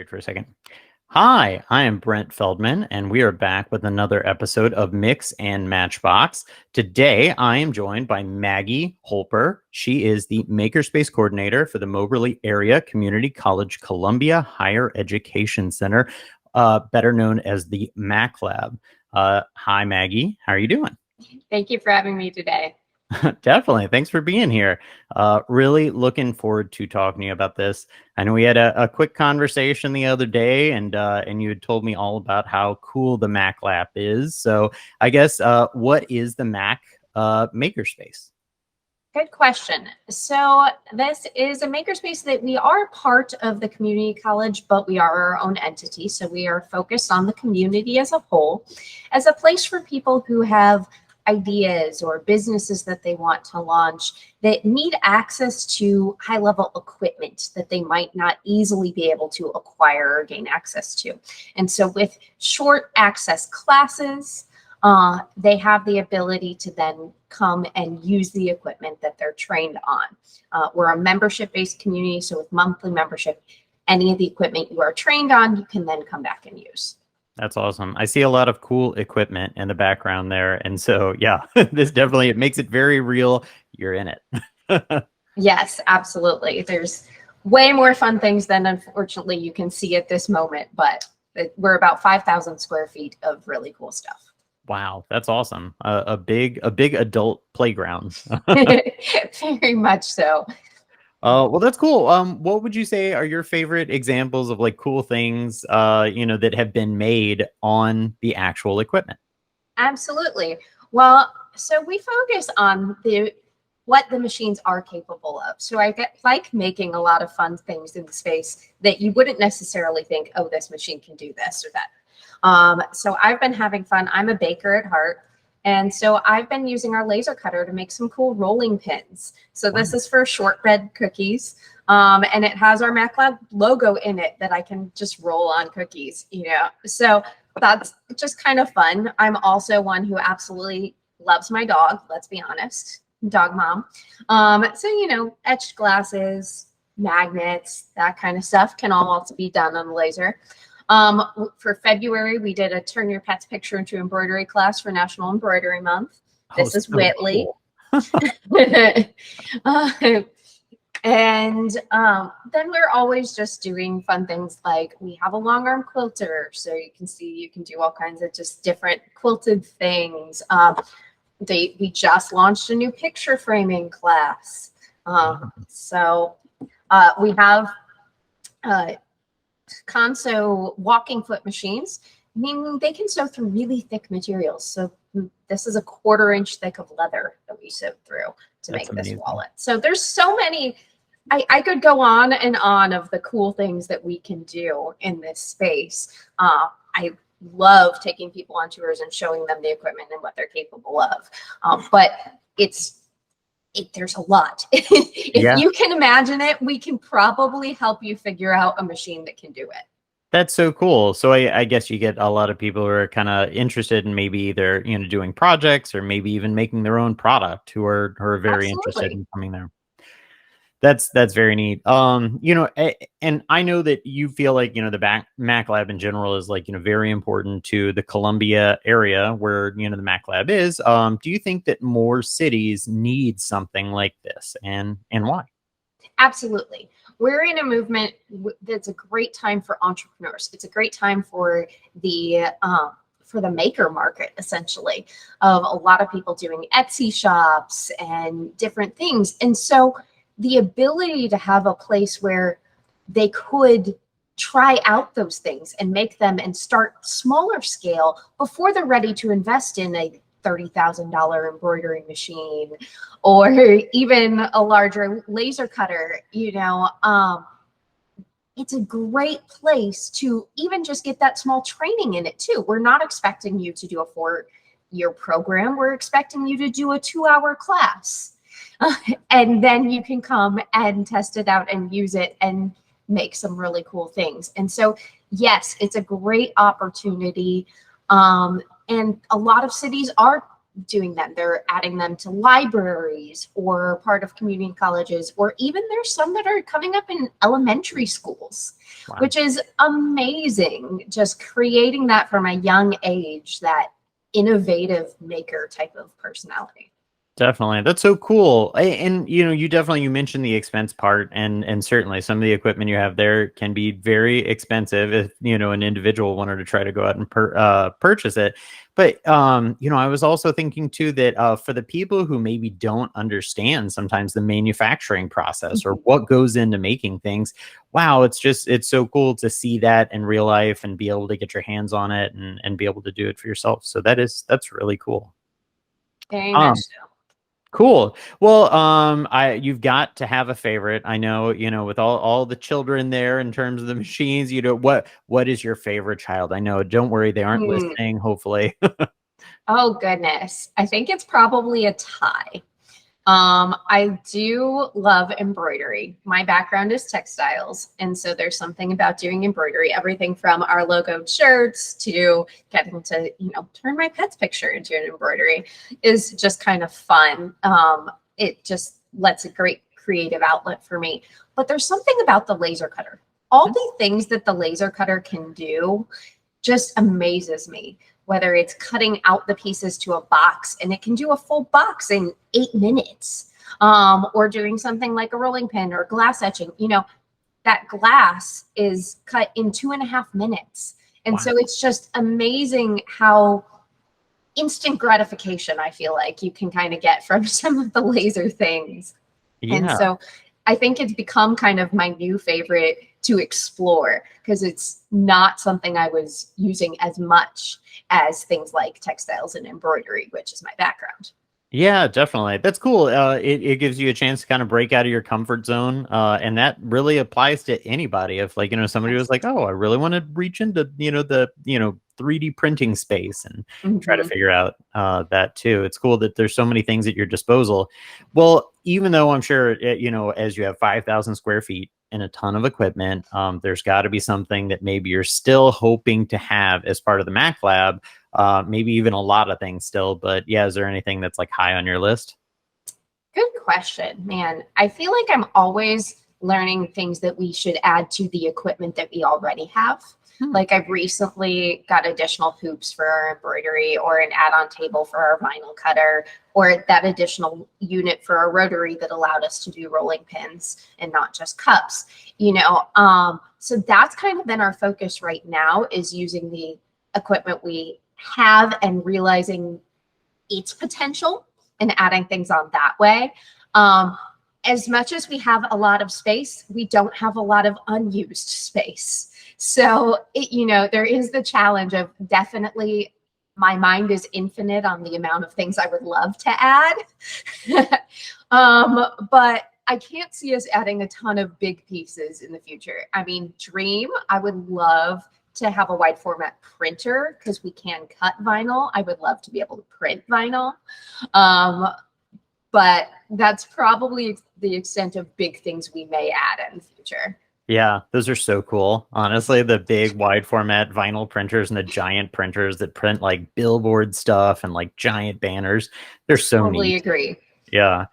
Great for a second. Hi, I am Brent Feldman, and we are back with another episode of Mix and Matchbox. Today, I am joined by Maggie Halper. She is the Makerspace coordinator for the Moberly Area Community College Columbia Higher Education Center, better known as the Mac Lab. Hi, Maggie. How are you doing? Thank you for having me today. Definitely. Thanks for being here. Really looking forward to talking to you about this. I know we had a quick conversation the other day, and you had told me all about how cool the Mac Lab is. So I guess what is the Mac Makerspace? Good question. So this is a makerspace that we are part of the community college, but we are our own entity. So we are focused on the community as a whole, as a place for people who have ideas or businesses that they want to launch that need access to high-level equipment that they might not easily be able to acquire or gain access to. And so with short access classes, they have the ability to then come and use the equipment that they're trained on. We're a membership-based community, so with monthly membership, any of the equipment you are trained on, you can then come back and use. That's awesome. I see a lot of cool equipment in the background there. And so, yeah, this definitely, it makes it very real. You're in it. Yes, absolutely. There's way more fun things than unfortunately you can see at this moment, but we're about 5,000 square feet of really cool stuff. Wow, that's awesome. A big adult playground. Very much so. Well, that's cool. What would you say are your favorite examples of like cool things, that have been made on the actual equipment? Absolutely. Well, so we focus on what the machines are capable of. So I like making a lot of fun things in the space that you wouldn't necessarily think, oh, this machine can do this or that. So I've been having fun. I'm a baker at heart. And so I've been using our laser cutter to make some cool rolling pins. So this is for shortbread cookies. And it has our MacLab logo in it that I can just roll on cookies, So that's just kind of fun. I'm also one who absolutely loves my dog, let's be honest, dog mom. So, etched glasses, magnets, that kind of stuff can all also be done on the laser. For February, we did a Turn Your Pet's Picture into Embroidery class for National Embroidery Month. This is so Whitley. Cool. And then we're always just doing fun things like we have a long arm quilter. So you can do all kinds of just different quilted things. We just launched a new picture framing class. So we have Conso walking foot machines, meaning they can sew through really thick materials. So this is a 1/4 inch thick of leather that we sewed through to make this wallet. So there's so many, I could go on and on of the cool things that we can do in this space. I love taking people on tours and showing them the equipment and what they're capable of. But there's a lot. If you can imagine it, we can probably help you figure out a machine that can do it. That's so cool. So I guess you get a lot of people who are kind of interested in maybe either, doing projects or maybe even making their own product who are very interested in coming there. That's very neat. And I know that you feel like, the Mac Lab in general is like, very important to the Columbia area where, the Mac Lab is. Do you think that more cities need something like this and why? Absolutely. We're in a movement that's a great time for entrepreneurs. It's a great time for the maker market, essentially, of a lot of people doing Etsy shops and different things. And so the ability to have a place where they could try out those things and make them and start smaller scale before they're ready to invest in a $30,000 embroidery machine or even a larger laser cutter, it's a great place to even just get that small training in it too. We're not expecting you to do a 4-year program. We're expecting you to do a 2-hour class. And then you can come and test it out and use it and make some really cool things. And so, yes, it's a great opportunity. And a lot of cities are doing them. They're adding them to libraries or part of community colleges, or even there's some that are coming up in elementary schools, Wow. which is amazing. Just creating that from a young age, that innovative maker type of personality. Definitely. That's so cool. And you mentioned the expense part, and certainly some of the equipment you have there can be very expensive if, an individual wanted to try to go out and purchase it. But I was also thinking too that for the people who maybe don't understand sometimes the manufacturing process or what goes into making things, wow, it's so cool to see that in real life and be able to get your hands on it and be able to do it for yourself. So that's really cool. Very much so. Cool. Well, you've got to have a favorite. I know, with all the children there in terms of the machines, what is your favorite child? I know, don't worry, they aren't listening, hopefully. Oh goodness. I think it's probably a tie. I do love embroidery. My background is textiles. And so there's something about doing embroidery, everything from our logoed shirts to getting to, turn my pet's picture into an embroidery is just kind of fun. It just lets a great creative outlet for me. But there's something about the laser cutter. All the things that the laser cutter can do just amazes me. Whether it's cutting out the pieces to a box, and it can do a full box in 8 minutes, or doing something like a rolling pin or glass etching. That glass is cut in 2.5 minutes. And so it's just amazing how instant gratification I feel like you can kind of get from some of the laser things. Yeah. And so I think it's become kind of my new favorite to explore, because it's not something I was using as much as things like textiles and embroidery, which is my background. Yeah, definitely. That's cool. It gives you a chance to kind of break out of your comfort zone. And that really applies to anybody. If somebody was like, oh, I really want to reach into, the 3D printing space and try to figure out that too. It's cool that there's so many things at your disposal. Well, even though I'm sure, as you have 5,000 square feet and a ton of equipment, there's got to be something that maybe you're still hoping to have as part of the Mac Lab. Maybe even a lot of things still, but yeah, is there anything that's like high on your list? Good question, man. I feel like I'm always learning things that we should add to the equipment that we already have. Like I've recently got additional hoops for our embroidery, or an add-on table for our vinyl cutter, or that additional unit for our rotary that allowed us to do rolling pins and not just cups, so that's kind of been our focus right now, is using the equipment we have and realizing its potential and adding things on that way. As much as we have a lot of space, we don't have a lot of unused space. So, there is the challenge of, definitely my mind is infinite on the amount of things I would love to add. But I can't see us adding a ton of big pieces in the future. I mean, I would love to have a wide format printer, because we can cut vinyl. I would love to be able to print vinyl. But that's probably the extent of big things we may add in the future. Yeah, those are so cool. Honestly, the big wide format vinyl printers and the giant printers that print like billboard stuff and like giant banners. They're so Totally neat. agree. Yeah.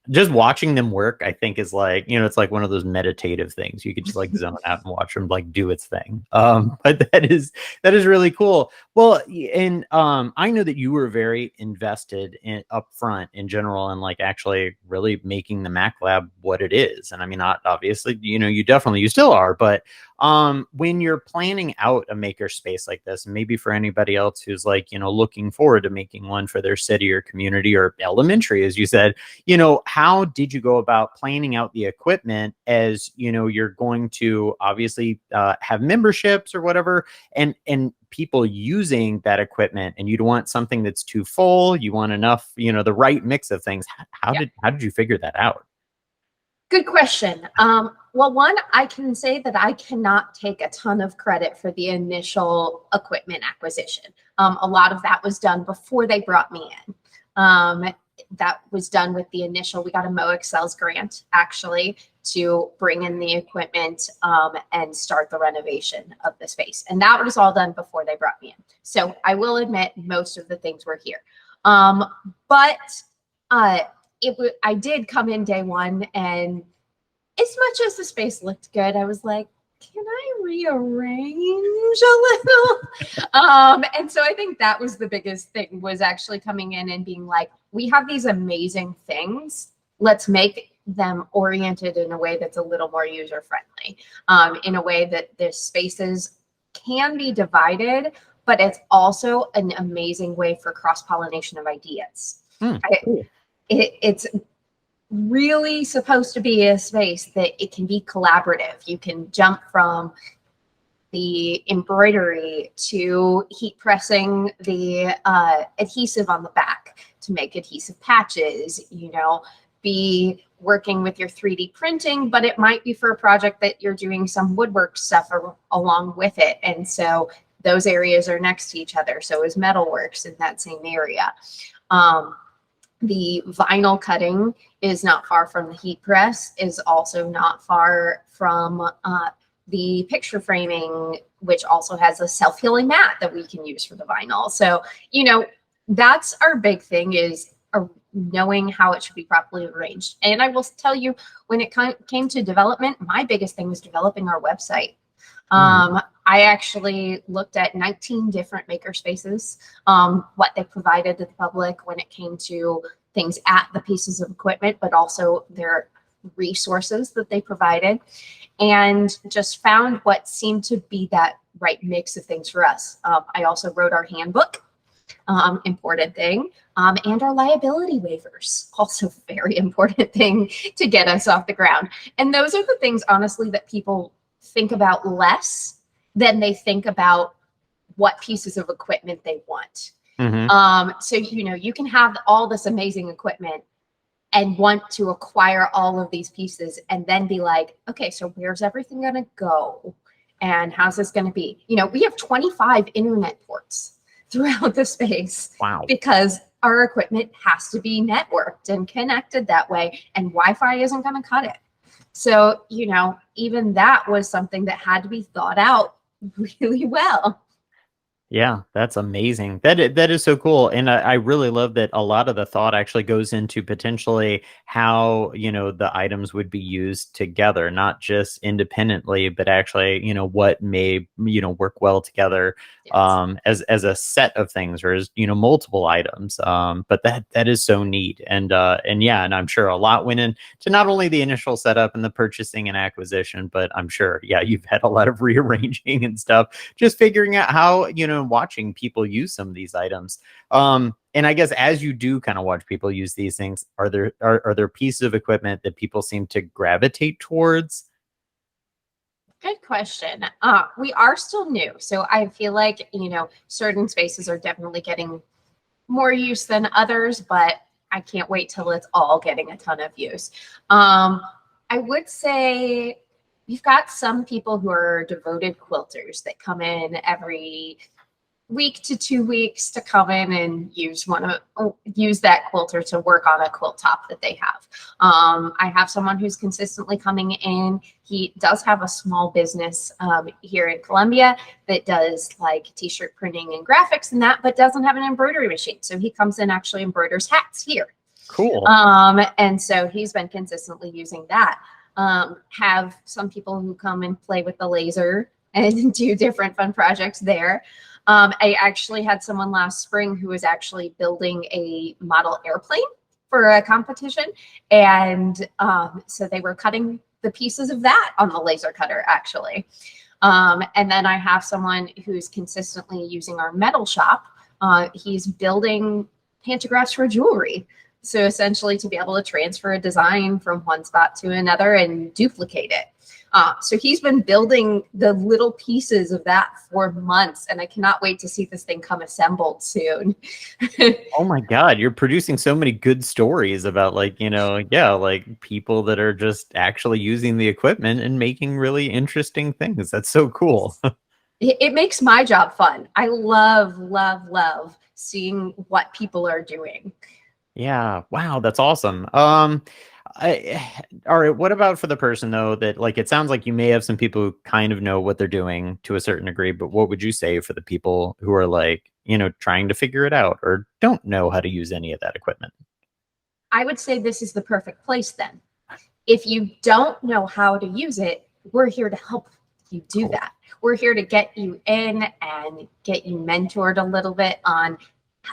Just watching them work, I think, is like, it's like one of those meditative things. You could just like zone out and watch them like do its thing. But that is really cool. Well, and I know that you were very invested in up front in general, and like actually really making the Mac Lab what it is. And I mean, not obviously, you still are, but when you're planning out a makerspace like this, maybe for anybody else who's like, looking forward to making one for their city or community or elementary, as you said, how did you go about planning out the equipment, as you're going to obviously have memberships or whatever, and people using that equipment, and you don't want something that's too full, you want enough, the right mix of things. How did you figure that out? Good question. Well, one, I can say that I cannot take a ton of credit for the initial equipment acquisition. A lot of that was done before they brought me in. That was done with the initial, we got a MoExcel's grant actually to bring in the equipment and start the renovation of the space. And that was all done before they brought me in. So I will admit most of the things were here. But I did come in day one, and as much as the space looked good, I was like, can I rearrange a little? And so I think that was the biggest thing, was actually coming in and being like, we have these amazing things. Let's make them oriented in a way that's a little more user friendly, in a way that the spaces can be divided, but it's also an amazing way for cross-pollination of ideas. Cool. It's really supposed to be a space that it can be collaborative. You can jump from the embroidery to heat pressing the adhesive on the back to make adhesive patches, be working with your 3D printing, but it might be for a project that you're doing some woodwork stuff along with it. And so those areas are next to each other. So is metalworks in that same area. The vinyl cutting is not far from the heat press, is also not far from the picture framing, which also has a self-healing mat that we can use for the vinyl. So, that's our big thing, is knowing how it should be properly arranged. And I will tell you, when it came to development, my biggest thing was developing our website. I actually looked at 19 different makerspaces, what they provided to the public when it came to things at the pieces of equipment, but also their resources that they provided, and just found what seemed to be that right mix of things for us. I also wrote our handbook, important thing, and our liability waivers, also very important thing to get us off the ground. And those are the things, honestly, that people think about less than they think about what pieces of equipment they want. So, you can have all this amazing equipment and want to acquire all of these pieces and then be like, okay, so where's everything going to go? And how's this going to be? We have 25 internet ports throughout the space. Wow. Because our equipment has to be networked and connected that way, and Wi-Fi isn't going to cut it. So, even that was something that had to be thought out really well. Yeah, that's amazing. That is so cool. And I really love that a lot of the thought actually goes into potentially how, the items would be used together, not just independently, but actually, what may, work well together, Yes. as a set of things, or as, multiple items. But that is so neat. And yeah, and I'm sure a lot went into not only the initial setup and the purchasing and acquisition, but I'm sure, yeah, you've had a lot of rearranging and stuff, just figuring out how, watching people use some of these items. And I guess as you do kind of watch people use these things, are there pieces of equipment that people seem to gravitate towards? Good question. We are still new, so I feel like, certain spaces are definitely getting more use than others, but I can't wait till it's all getting a ton of use. I would say we've got some people who are devoted quilters that come in every week to 2 weeks to come in and use that quilter to work on a quilt top that they have. I have someone who's consistently coming in. He does have a small business here in Columbia that does like t-shirt printing and graphics and that, but doesn't have an embroidery machine. So he comes in, actually embroiders hats here. Cool. And so he's been consistently using that. Have some people who come and play with the laser and do different fun projects there. I actually had someone last spring who was actually building a model airplane for a competition. And so they were cutting the pieces of that on the laser cutter, actually. And then I have someone who's consistently using our metal shop. He's building pantographs for jewelry. So essentially to be able to transfer a design from one spot to another and duplicate it. So he's been building the little pieces of that for months, and I cannot wait to see this thing come assembled soon. Oh my God, you're producing so many good stories about like people that are just actually using the equipment and making really interesting things. That's so cool. It makes my job fun. I love, love, love seeing what people are doing. Yeah. Wow. That's awesome. All right. What about for the person though that like it sounds like you may have some people who kind of know what they're doing to a certain degree, but what would you say for the people who are like, trying to figure it out or don't know how to use any of that equipment? I would say this is the perfect place then. If you don't know how to use it, we're here to help you do that. We're here to get you in and get you mentored a little bit on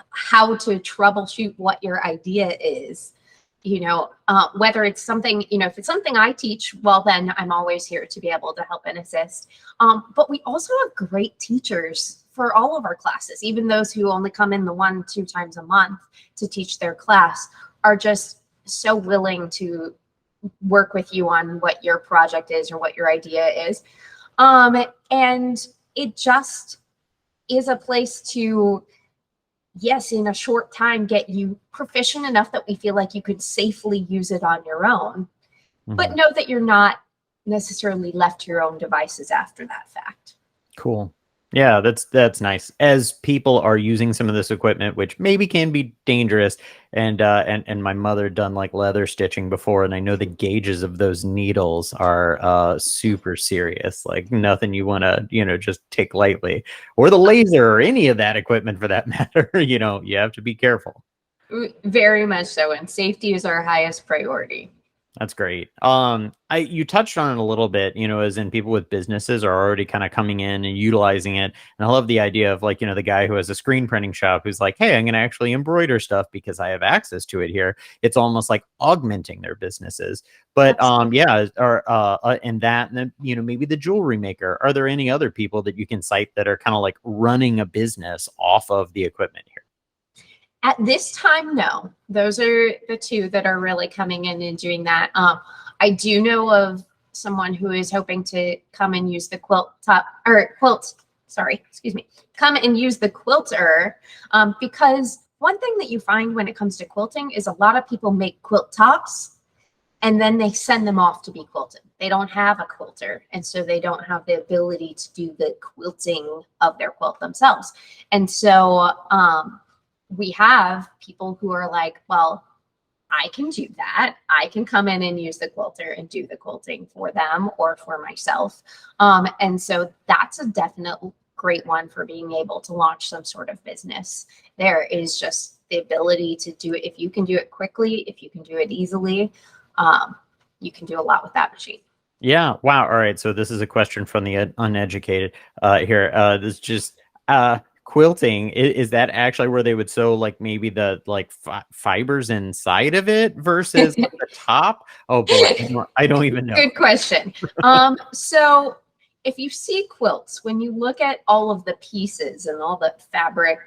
how to troubleshoot what your idea is. Whether it's something, if it's something I teach, well, then I'm always here to be able to help and assist. But we also have great teachers for all of our classes, even those who only come in the 1-2 times a month to teach their class are just so willing to work with you on what your project is or what your idea is. And it just is a place to, yes, in a short time, get you proficient enough that we feel like you could safely use it on your own. But know that you're not necessarily left to your own devices after that fact. Cool. Yeah, that's nice. As people are using some of this equipment, which maybe can be dangerous, and my mother done like leather stitching before, and I know the gauges of those needles are super serious. Like nothing you want to just take lightly, or the laser or any of that equipment for that matter. You have to be careful. Very much so, and safety is our highest priority. That's great. You touched on it a little bit, as in people with businesses are already kind of coming in and utilizing it. And I love the idea of like, the guy who has a screen printing shop who's like, hey, I'm going to actually embroider stuff because I have access to it here. It's almost like augmenting their businesses. But yeah, and that, and then, maybe the jewelry maker. Are there any other people that you can cite that are kind of like running a business off of the equipment here? At this time, no. Those are the two that are really coming in and doing that. I do know of someone who is hoping to come and use the come and use the quilter, because one thing that you find when it comes to quilting is a lot of people make quilt tops and then they send them off to be quilted. They don't have a quilter, and so they don't have the ability to do the quilting of their quilt themselves. And so we have people who are like, well, I can do that. I can come in and use the quilter and do the quilting for them or for myself. And so that's a definite great one for being able to launch some sort of business. There is just the ability to do it. If you can do it quickly, if you can do it easily, you can do a lot with that machine. Yeah. Wow. All right. So this is a question from the uneducated here. This just quilting, is that actually where they would sew like maybe the fibers inside of it versus like the top? Oh boy, I don't even know. Good question. So if you see quilts, when you look at all of the pieces and all the fabric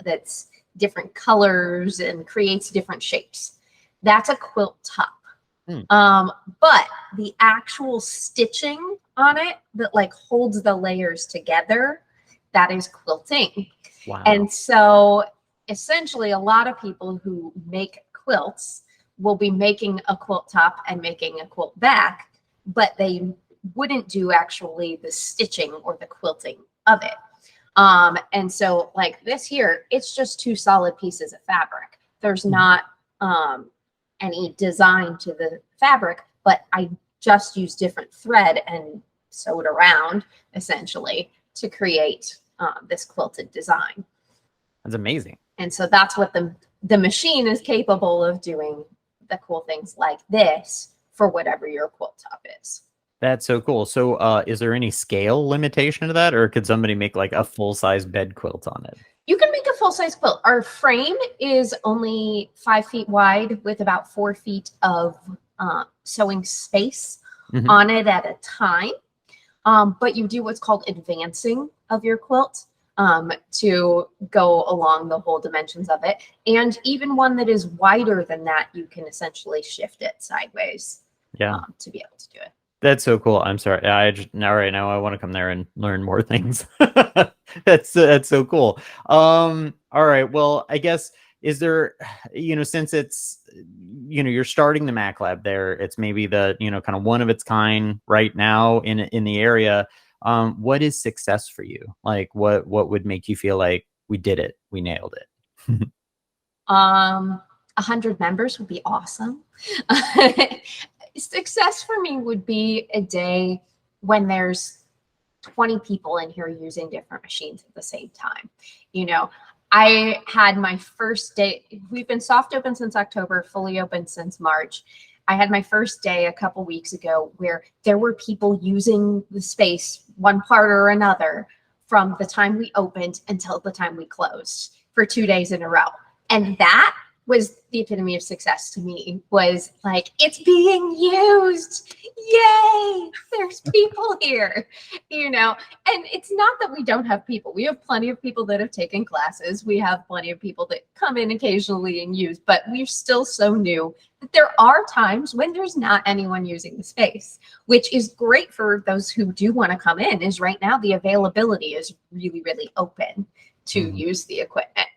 that's different colors and creates different shapes, that's a quilt top. But the actual stitching on it that like holds the layers together, that is quilting. Wow. And so essentially a lot of people who make quilts will be making a quilt top and making a quilt back, but they wouldn't do actually the stitching or the quilting of it. And so like this here, it's just two solid pieces of fabric. There's not any design to the fabric, but I just used different thread and sewed around essentially to create this quilted design. That's amazing. And so that's what the machine is capable of doing, the cool things like this for whatever your quilt top is. That's so cool. So is there any scale limitation to that, or could somebody make like a full-size bed quilt on it? You can make a full-size quilt. Our frame is only 5 feet wide with about 4 feet of sewing space on it at a time. But you do what's called advancing of your quilt to go along the whole dimensions of it. And even one that is wider than that, you can essentially shift it sideways to be able to do it. That's so cool. I'm sorry. Now right now I want to come there and learn more things. That's so cool. All right. Well, I guess is there, since it's, you're starting the Mac Lab there, it's maybe the, kind of one of its kind right now in the area. What is success for you? Like what would make you feel like we did it? We nailed it. 100 members would be awesome. Success for me would be a day when there's 20 people in here using different machines at the same time. You know, I had my first day. We've been soft open since October, fully open since March. I had my first day a couple weeks ago where there were people using the space one part or another from the time we opened until the time we closed for 2 days in a row. And that was the epitome of success to me, was like, it's being used. Yay, there's people here, you know. And it's not that we don't have people. We have plenty of people that have taken classes. We have plenty of people that come in occasionally and use, but we're still so new that there are times when there's not anyone using the space, which is great for those who do want to come in. Is right now the availability is really, really open to use the equipment.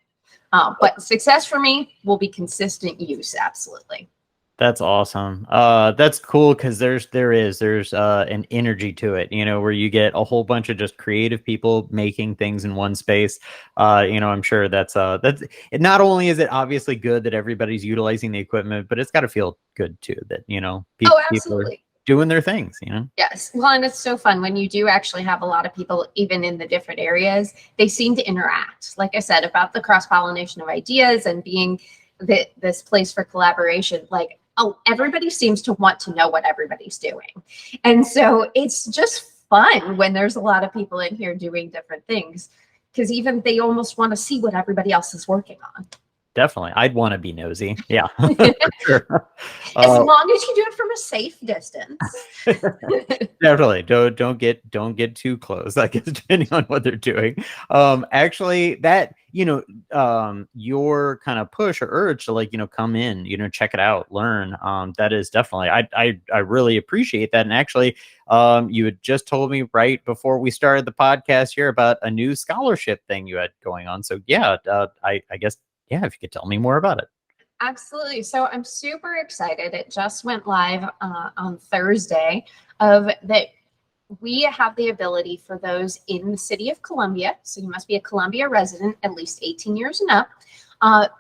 But success for me will be consistent use. Absolutely. That's awesome. That's cool because there's an energy to it, you know, where you get a whole bunch of just creative people making things in one space. You know, I'm sure that's not only is it obviously good that everybody's utilizing the equipment, but it's got to feel good too that, you know, people are doing their things, you know? Yes. Well, and it's so fun when you do actually have a lot of people, even in the different areas, they seem to interact. Like I said, about the cross-pollination of ideas and being this place for collaboration, like, oh, everybody seems to want to know what everybody's doing. And so it's just fun when there's a lot of people in here doing different things, because even they almost want to see what everybody else is working on. Definitely. I'd want to be nosy. Yeah. Sure. As long as you do it from a safe distance. Definitely. Don't get too close, I guess, depending on what they're doing. Actually, that, you know, your kind of push or urge to, like, you know, come in, you know, check it out, learn. That is definitely, I really appreciate that. And actually, you had just told me right before we started the podcast here about a new scholarship thing you had going on. So yeah, I guess, yeah, if you could tell me more about it. Absolutely. So I'm super excited. It just went live on Thursday of that. We have the ability for those in the city of Columbia. So you must be a Columbia resident, at least 18 years and up.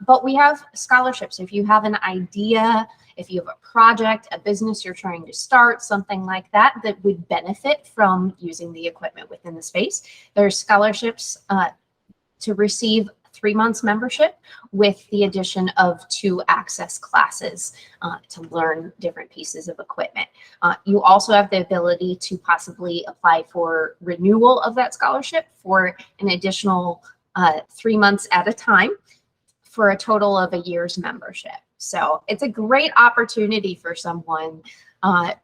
But we have scholarships. If you have an idea, if you have a project, a business you're trying to start, something like that, that would benefit from using the equipment within the space, there's scholarships to receive 3 months membership with the addition of 2 access classes to learn different pieces of equipment. You also have the ability to possibly apply for renewal of that scholarship for an additional 3 months at a time for a total of a year's membership. So it's a great opportunity for someone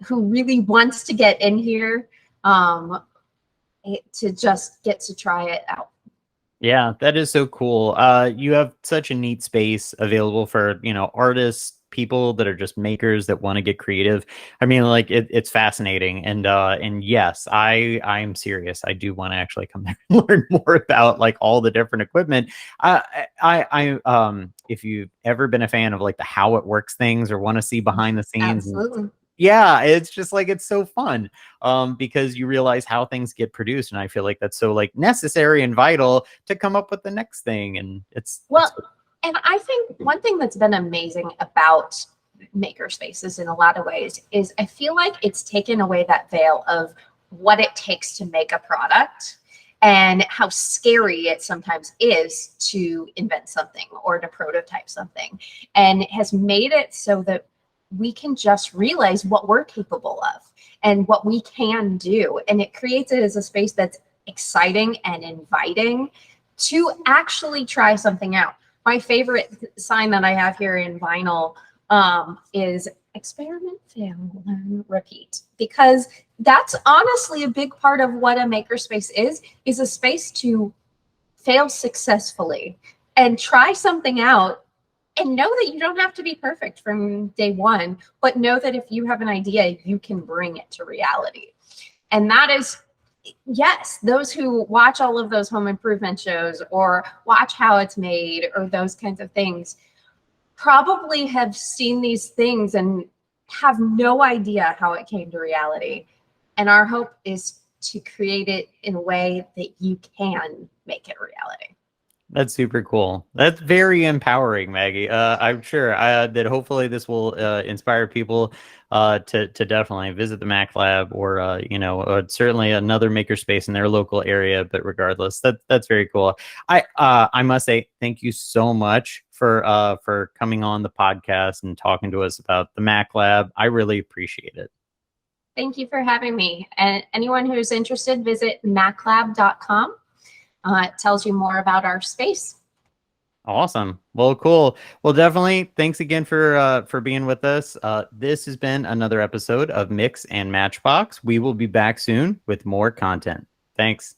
who really wants to get in here to just get to try it out. Yeah, that is so cool. You have such a neat space available for, you know, artists, people that are just makers that want to get creative. I mean, like, it's fascinating. And yes, I'm serious. I do want to actually come there and learn more about, like, all the different equipment. If you've ever been a fan of, like, the how it works things or want to see behind the scenes. Absolutely. Yeah, it's just like, it's so fun because you realize how things get produced. And I feel like that's so, like, necessary and vital to come up with the next thing. And it's and I think one thing that's been amazing about Makerspaces in a lot of ways is I feel like it's taken away that veil of what it takes to make a product and how scary it sometimes is to invent something or to prototype something. And it has made it so that we can just realize what we're capable of and what we can do. And it creates it as a space that's exciting and inviting to actually try something out. My favorite sign that I have here in vinyl is experiment, fail, learn, repeat, because that's honestly a big part of what a makerspace is a space to fail successfully and try something out. And know that you don't have to be perfect from day one, but know that if you have an idea, you can bring it to reality. And that is, yes, those who watch all of those home improvement shows or watch how it's made or those kinds of things probably have seen these things and have no idea how it came to reality. And our hope is to create it in a way that you can make it reality. That's super cool. That's very empowering, Maggie. I'm sure that hopefully this will inspire people to definitely visit the Mac Lab or certainly another makerspace in their local area. But regardless, that's very cool. I must say thank you so much for coming on the podcast and talking to us about the Mac Lab. I really appreciate it. Thank you for having me. And anyone who's interested, visit maclab.com. It tells you more about our space. Awesome. Well, cool. Well, definitely. Thanks again for being with us. This has been another episode of Mix and Matchbox. We will be back soon with more content. Thanks.